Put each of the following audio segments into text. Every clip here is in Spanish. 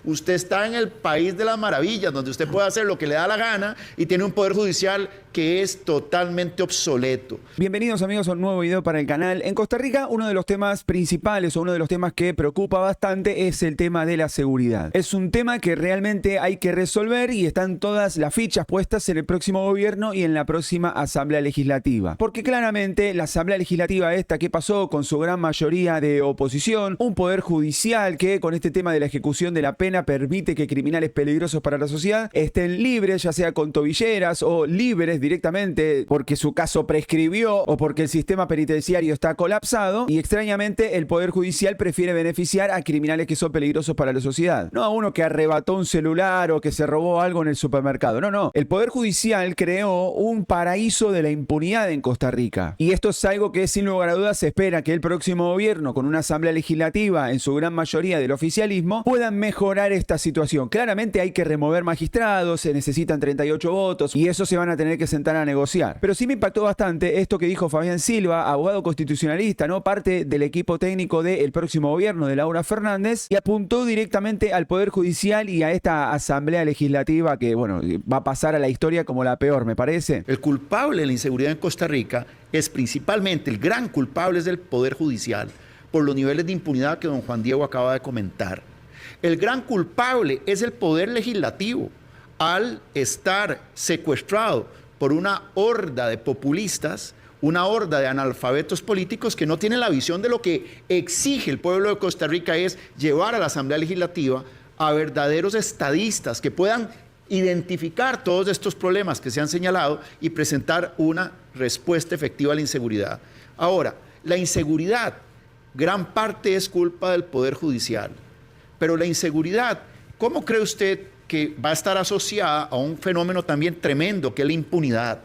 Usted está en el país de las maravillas, donde usted puede hacer lo que le da la gana y tiene un poder judicial que es totalmente obsoleto. Bienvenidos amigos a un nuevo video para el canal. En Costa Rica, uno de los temas principales o uno de los temas que preocupa bastante es el tema de la seguridad. Es un tema que realmente hay que resolver y están todas las fichas puestas en el próximo gobierno y en la próxima Asamblea Legislativa. Porque claramente la Asamblea Legislativa esta que pasó con su gran mayoría de oposición, un poder judicial que con este tema de la ejecución de la pena permite que criminales peligrosos para la sociedad estén libres, ya sea con tobilleras o libres directamente porque su caso prescribió o porque el sistema penitenciario está colapsado, y extrañamente el Poder Judicial prefiere beneficiar a criminales que son peligrosos para la sociedad. No a uno que arrebató un celular o que se robó algo en el supermercado. No. El Poder Judicial creó un paraíso de la impunidad en Costa Rica. Y esto es algo que sin lugar a dudas se espera que el próximo gobierno, con una asamblea legislativa en su gran mayoría del oficialismo, puedan mejorar esta situación. Claramente hay que remover magistrados, se necesitan 38 votos y eso se van a tener que sentar a negociar. Pero sí me impactó bastante esto que dijo Fabián Silva, abogado constitucionalista, ¿no? Parte del equipo técnico del próximo gobierno de Laura Fernández, y apuntó directamente al Poder Judicial y a esta asamblea legislativa que, bueno, va a pasar a la historia como la peor, me parece. El culpable de la inseguridad en Costa Rica es principalmente, el gran culpable es del Poder Judicial, por los niveles de impunidad que don Juan Diego acaba de comentar. El gran culpable es el Poder Legislativo, al estar secuestrado por una horda de populistas, una horda de analfabetos políticos que no tienen la visión de lo que exige el pueblo de Costa Rica, es llevar a la Asamblea Legislativa a verdaderos estadistas que puedan identificar todos estos problemas que se han señalado y presentar una respuesta efectiva a la inseguridad. Ahora, la inseguridad, gran parte es culpa del Poder Judicial, pero la inseguridad, ¿cómo cree usted que va a estar asociada a un fenómeno también tremendo, que es la impunidad?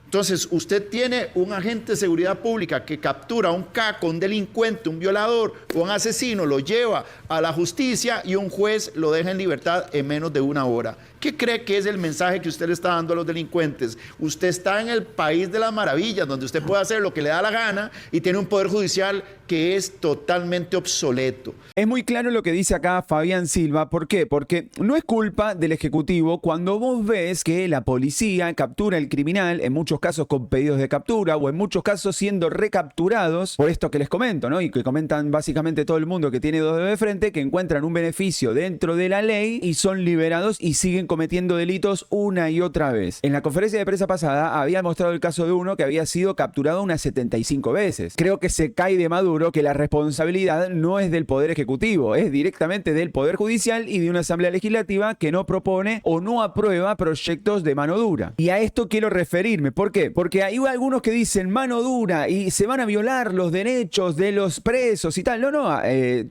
Entonces, usted tiene un agente de seguridad pública que captura a un caco, un delincuente, un violador o un asesino, lo lleva a la justicia y un juez lo deja en libertad en menos de una hora. ¿Qué cree que es el mensaje que usted le está dando a los delincuentes? Usted está en el país de las maravillas, donde usted puede hacer lo que le da la gana y tiene un poder judicial que es totalmente obsoleto. Es muy claro lo que dice acá Fabián Silva. ¿Por qué? Porque no es culpa del Ejecutivo cuando vos ves que la policía captura al criminal, en muchos casos con pedidos de captura o en muchos casos siendo recapturados por esto que les comento, ¿no? Y que comentan básicamente todo el mundo que tiene dos dedos de frente, que encuentran un beneficio dentro de la ley y son liberados y siguen cometiendo delitos una y otra vez. En la conferencia de prensa pasada había mostrado el caso de uno que había sido capturado unas 75 veces. Creo que se cae de maduro que la responsabilidad no es del Poder Ejecutivo, es directamente del Poder Judicial y de una Asamblea Legislativa que no propone o no aprueba proyectos de mano dura. Y a esto quiero referirme. ¿Por qué? Porque hay algunos que dicen mano dura y se van a violar los derechos de los presos y tal. No,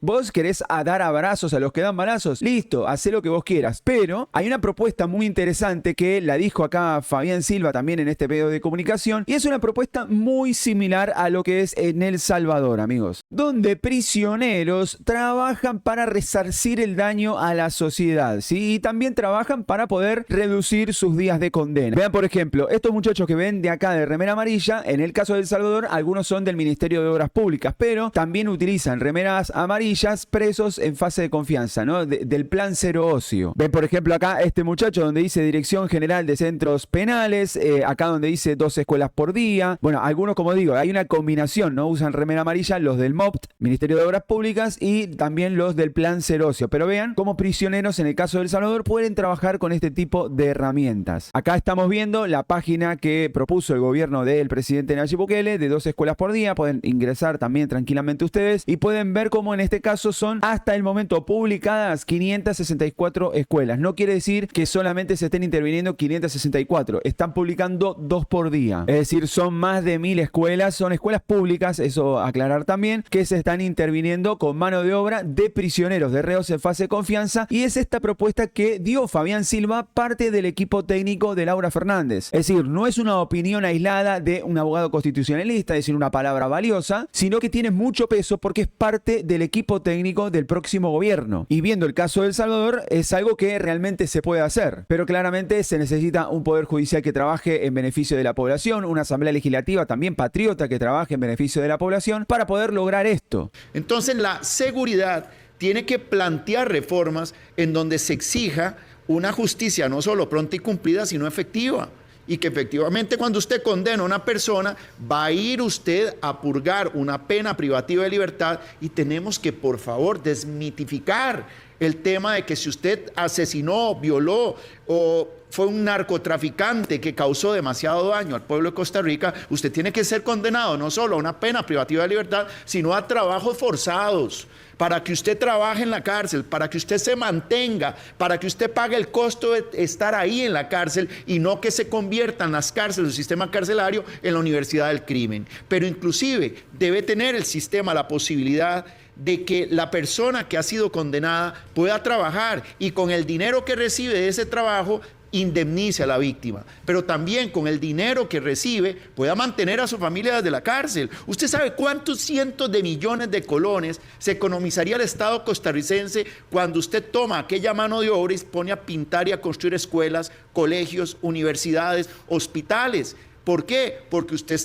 vos querés dar abrazos a los que dan balazos, listo, hacé lo que vos quieras. Pero hay una propuesta muy interesante que la dijo acá Fabián Silva también en este medio de comunicación, y es una propuesta muy similar a lo que es en El Salvador, amigos, donde prisioneros trabajan para resarcir el daño a la sociedad, ¿sí? Y también trabajan para poder reducir sus días de condena. Vean, por ejemplo, estos muchachos que ven de acá de remera amarilla, en el caso de El Salvador, algunos son del Ministerio de Obras Públicas, pero también utilizan remeras amarillas presos en fase de confianza, ¿no? Del plan cero ocio. Ven, por ejemplo, acá este muchacho donde dice Dirección General de Centros Penales, acá donde dice 2 escuelas por día. Bueno, algunos, como digo, hay una combinación, ¿no? Usan remera amarilla los del MOPT, Ministerio de Obras Públicas, y también los del plan cero ocio. Pero vean cómo prisioneros en el caso de El Salvador pueden trabajar con este tipo de herramientas. Acá estamos viendo la página que propuso el gobierno del presidente Nayib Bukele de 2 escuelas por día. Pueden ingresar también tranquilamente ustedes y pueden ver cómo en este caso son hasta el momento publicadas 564 escuelas. No quiere decir que solamente se estén interviniendo 564, están publicando 2 por día. Es decir, son más de 1000 escuelas, son escuelas públicas, eso aclarar también, que se están interviniendo con mano de obra de prisioneros, de reos en fase de confianza, y es esta propuesta que dio Fabián Silva, parte del equipo técnico de Laura Fernández. Es decir, no es una opinión aislada de un abogado constitucionalista, es decir, una palabra valiosa, sino que tiene mucho peso porque es parte del equipo técnico del próximo gobierno. Y viendo el caso de El Salvador, es algo que realmente se puede hacer, pero claramente se necesita un poder judicial que trabaje en beneficio de la población, una asamblea legislativa también patriota que trabaje en beneficio de la población para poder lograr esto. Entonces, la seguridad tiene que plantear reformas en donde se exija una justicia no solo pronta y cumplida, sino efectiva. Y que efectivamente cuando usted condena a una persona, va a ir usted a purgar una pena privativa de libertad, y tenemos que, por favor, desmitificar el tema de que si usted asesinó, violó o fue un narcotraficante que causó demasiado daño al pueblo de Costa Rica, usted tiene que ser condenado no solo a una pena privativa de libertad, sino a trabajos forzados, para que usted trabaje en la cárcel, para que usted se mantenga, para que usted pague el costo de estar ahí en la cárcel, y no que se conviertan las cárceles, el sistema carcelario, en la universidad del crimen. Pero inclusive debe tener el sistema la posibilidad de que la persona que ha sido condenada pueda trabajar, y con el dinero que recibe de ese trabajo indemnice a la víctima, pero también con el dinero que recibe pueda mantener a su familia desde la cárcel. ¿Usted sabe cuántos cientos de millones de colones se economizaría el Estado costarricense cuando usted toma aquella mano de obra y se pone a pintar y a construir escuelas, colegios, universidades, hospitales? ¿Por qué? Porque usted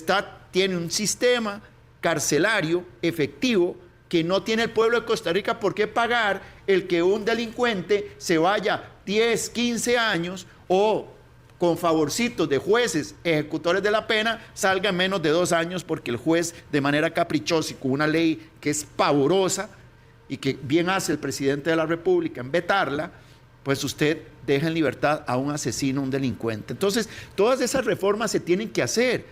tiene un sistema carcelario efectivo que no tiene el pueblo de Costa Rica por qué pagar el que un delincuente se vaya 10, 15 años o con favorcitos de jueces ejecutores de la pena salga en menos de 2 años, porque el juez, de manera caprichosa y con una ley que es pavorosa y que bien hace el presidente de la República en vetarla, pues usted deja en libertad a un asesino, un delincuente. Entonces, todas esas reformas se tienen que hacer,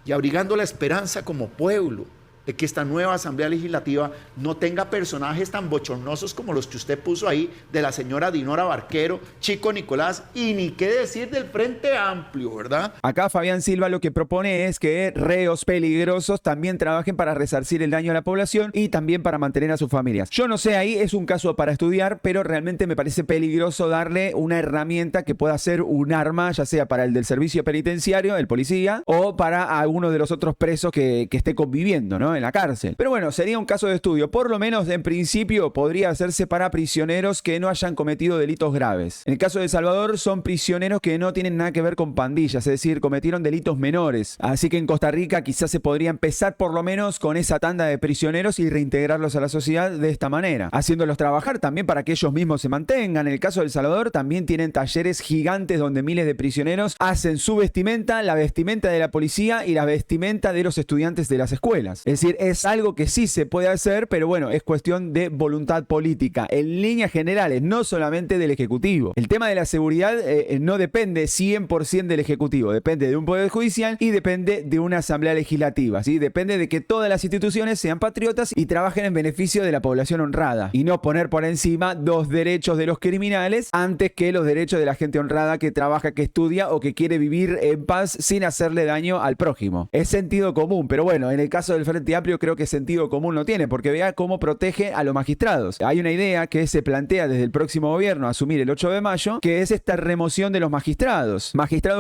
y abrigando la esperanza como pueblo de que esta nueva Asamblea Legislativa no tenga personajes tan bochornosos como los que usted puso ahí, de la señora Dinora Barquero, Chico Nicolás, y ni qué decir del Frente Amplio, ¿verdad? Acá Fabián Silva lo que propone es que reos peligrosos también trabajen para resarcir el daño a la población y también para mantener a sus familias. Yo no sé, ahí es un caso para estudiar, pero realmente me parece peligroso darle una herramienta que pueda ser un arma, ya sea para el del servicio penitenciario, el policía, o para alguno de los otros presos que esté conviviendo, ¿no?, en la cárcel. Pero bueno, sería un caso de estudio. Por lo menos en principio podría hacerse para prisioneros que no hayan cometido delitos graves. En el caso de El Salvador son prisioneros que no tienen nada que ver con pandillas, es decir, cometieron delitos menores. Así que en Costa Rica quizás se podría empezar por lo menos con esa tanda de prisioneros y reintegrarlos a la sociedad de esta manera, haciéndolos trabajar también para que ellos mismos se mantengan. En el caso de El Salvador también tienen talleres gigantes donde miles de prisioneros hacen su vestimenta, la vestimenta de la policía y la vestimenta de los estudiantes de las escuelas. Es decir, es algo que sí se puede hacer, pero bueno, es cuestión de voluntad política, en líneas generales, no solamente del Ejecutivo. El tema de la seguridad no depende 100% del Ejecutivo, depende de un Poder Judicial y depende de una Asamblea Legislativa, ¿sí? Depende de que todas las instituciones sean patriotas y trabajen en beneficio de la población honrada, y no poner por encima los derechos de los criminales antes que los derechos de la gente honrada que trabaja, que estudia o que quiere vivir en paz sin hacerle daño al prójimo. Es sentido común, pero bueno, en el caso del Frente Amplio creo que sentido común no tiene, porque vea cómo protege a los magistrados. Hay una idea que se plantea desde el próximo gobierno a asumir el 8 de mayo, que es esta remoción de los magistrados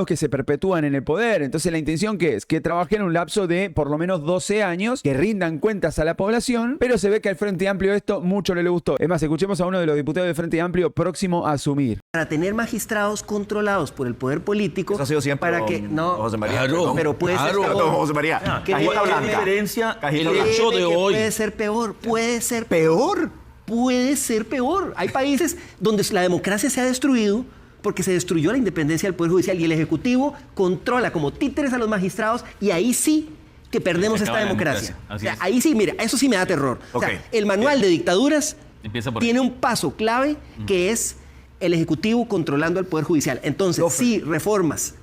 que se perpetúan en el poder. Entonces la intención que es que trabajen un lapso de por lo menos 12 años, que rindan cuentas a la población, pero se ve que al Frente Amplio esto mucho no le gustó. Es más, escuchemos a uno de los diputados del Frente Amplio próximo a asumir. Para tener magistrados controlados por el poder político, eso ha sido siempre para que no, José María. Claro, pero puede ser claro. peor. José María. ¿Qué diferencia el Créeme hecho de que hoy? puede ser peor, puede ser peor, puede ser peor. Hay países donde la democracia se ha destruido porque se destruyó la independencia del Poder Judicial y el Ejecutivo controla como títeres a los magistrados, y ahí sí que perdemos esta democracia. O sea, ahí sí, mira, eso sí me da terror. O sea, el manual de dictaduras tiene un paso clave que es el Ejecutivo controlando al Poder Judicial. Entonces, sí, reformas,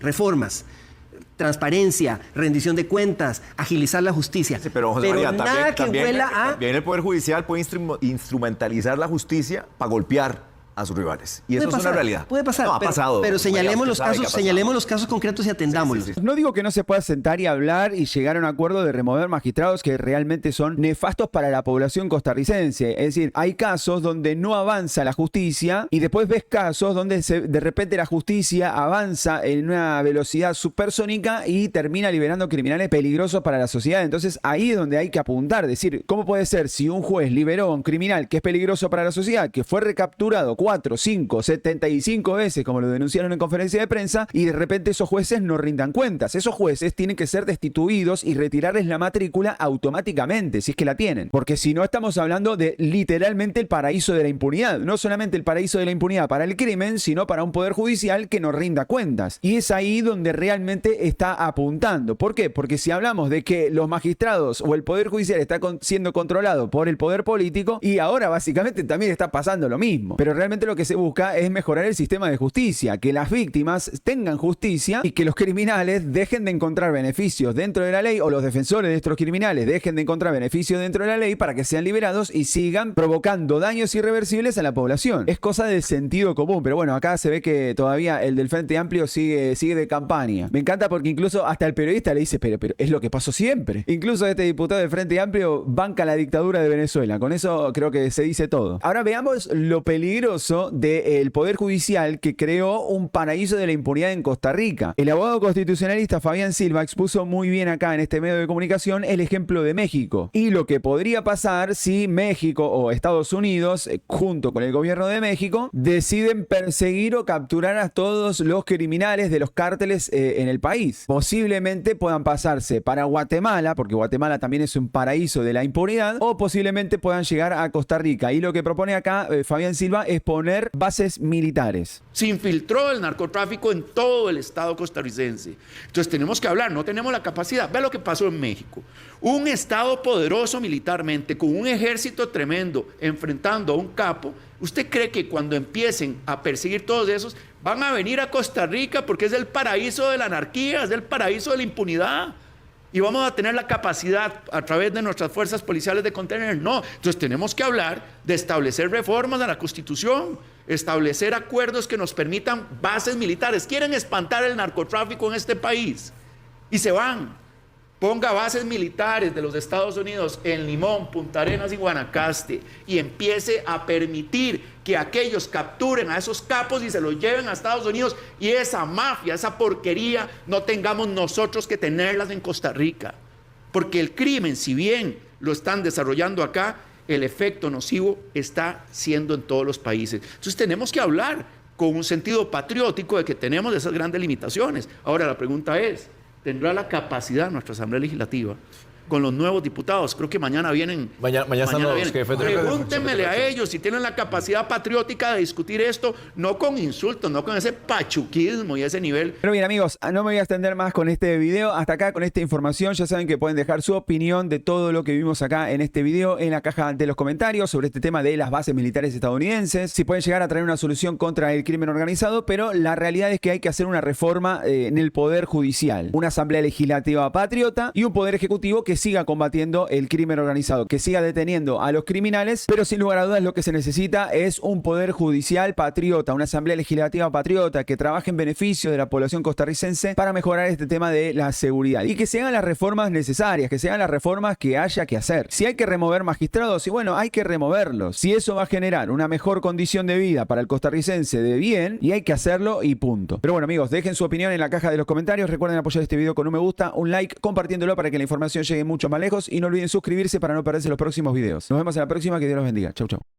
transparencia, rendición de cuentas, agilizar la justicia. Sí, pero José María, nada que huela a... También el Poder Judicial puede instrumentalizar la justicia para golpear a sus rivales. Y eso es una realidad. Puede pasar. No, ha pasado. Pero señalemos María, los casos concretos y atendámoslos. Sí. No digo que no se pueda sentar y hablar y llegar a un acuerdo de remover magistrados que realmente son nefastos para la población costarricense. Es decir, hay casos donde no avanza la justicia y después ves casos donde de repente la justicia avanza en una velocidad supersónica y termina liberando criminales peligrosos para la sociedad. Entonces ahí es donde hay que apuntar. Decir, ¿cómo puede ser si un juez liberó a un criminal que es peligroso para la sociedad, que fue recapturado 4, 5, 75 veces, como lo denunciaron en conferencia de prensa, y de repente esos jueces no rindan cuentas. Esos jueces tienen que ser destituidos y retirarles la matrícula automáticamente, si es que la tienen. Porque si no, estamos hablando de literalmente el paraíso de la impunidad. No solamente el paraíso de la impunidad para el crimen, sino para un poder judicial que no rinda cuentas. Y es ahí donde realmente está apuntando. ¿Por qué? Porque si hablamos de que los magistrados o el poder judicial está siendo controlado por el poder político, y ahora básicamente también está pasando lo mismo. Pero realmente lo que se busca es mejorar el sistema de justicia, que las víctimas tengan justicia y que los criminales dejen de encontrar beneficios dentro de la ley, o los defensores de estos criminales dejen de encontrar beneficios dentro de la ley para que sean liberados y sigan provocando daños irreversibles a la población. Es cosa de sentido común, pero bueno, acá se ve que todavía el del Frente Amplio sigue de campaña. Me encanta porque incluso hasta el periodista le dice, pero es lo que pasó siempre. Incluso este diputado del Frente Amplio banca la dictadura de Venezuela. Con eso creo que se dice todo. Ahora veamos lo peligroso del Poder Judicial, que creó un paraíso de la impunidad en Costa Rica. El abogado constitucionalista Fabián Silva expuso muy bien acá en este medio de comunicación el ejemplo de México y lo que podría pasar si México o Estados Unidos, junto con el gobierno de México, deciden perseguir o capturar a todos los criminales de los cárteles en el país. Posiblemente puedan pasarse para Guatemala, porque Guatemala también es un paraíso de la impunidad, o posiblemente puedan llegar a Costa Rica. Y lo que propone acá Fabián Silva es poner bases militares. Se infiltró el narcotráfico en todo el estado costarricense. Entonces tenemos que hablar, no tenemos la capacidad. Vea lo que pasó en México. Un estado poderoso militarmente, con un ejército tremendo, enfrentando a un capo. ¿Usted cree que cuando empiecen a perseguir todos esos, van a venir a Costa Rica porque es el paraíso de la anarquía, es el paraíso de la impunidad? Y vamos a tener la capacidad a través de nuestras fuerzas policiales de contener. No, entonces tenemos que hablar de establecer reformas a la Constitución, establecer acuerdos que nos permitan bases militares. Quieren espantar el narcotráfico en este país y se van. Ponga bases militares de los Estados Unidos en Limón, Punta Arenas y Guanacaste y empiece a permitir que aquellos capturen a esos capos y se los lleven a Estados Unidos, y esa mafia, esa porquería, no tengamos nosotros que tenerlas en Costa Rica. Porque el crimen, si bien lo están desarrollando acá, el efecto nocivo está siendo en todos los países. Entonces tenemos que hablar con un sentido patriótico de que tenemos esas grandes limitaciones. Ahora la pregunta es, ¿tendrá la capacidad nuestra Asamblea Legislativa con los nuevos diputados? Creo que mañana vienen. Mañana están los jefes de Pregúntenmele a ellos si tienen la capacidad patriótica de discutir esto, no con insultos, no con ese pachuquismo y ese nivel. Pero bien, amigos, no me voy a extender más con este video. Hasta acá con esta información. Ya saben que pueden dejar su opinión de todo lo que vimos acá en este video en la caja de los comentarios sobre este tema de las bases militares estadounidenses. Si pueden llegar a traer una solución contra el crimen organizado, pero la realidad es que hay que hacer una reforma en el Poder Judicial. Una Asamblea Legislativa patriota y un Poder Ejecutivo que siga combatiendo el crimen organizado, que siga deteniendo a los criminales, pero sin lugar a dudas lo que se necesita es un Poder Judicial patriota, una Asamblea Legislativa patriota que trabaje en beneficio de la población costarricense para mejorar este tema de la seguridad y que se hagan las reformas necesarias, que se hagan las reformas que haya que hacer. Si hay que remover magistrados, y bueno, hay que removerlos. Si eso va a generar una mejor condición de vida para el costarricense de bien, y hay que hacerlo y punto. Pero bueno, amigos, dejen su opinión en la caja de los comentarios. Recuerden apoyar este video con un me gusta, un like, compartiéndolo para que la información llegue mucho más lejos, y no olviden suscribirse para no perderse los próximos videos. Nos vemos en la próxima, que Dios los bendiga. Chau, chau.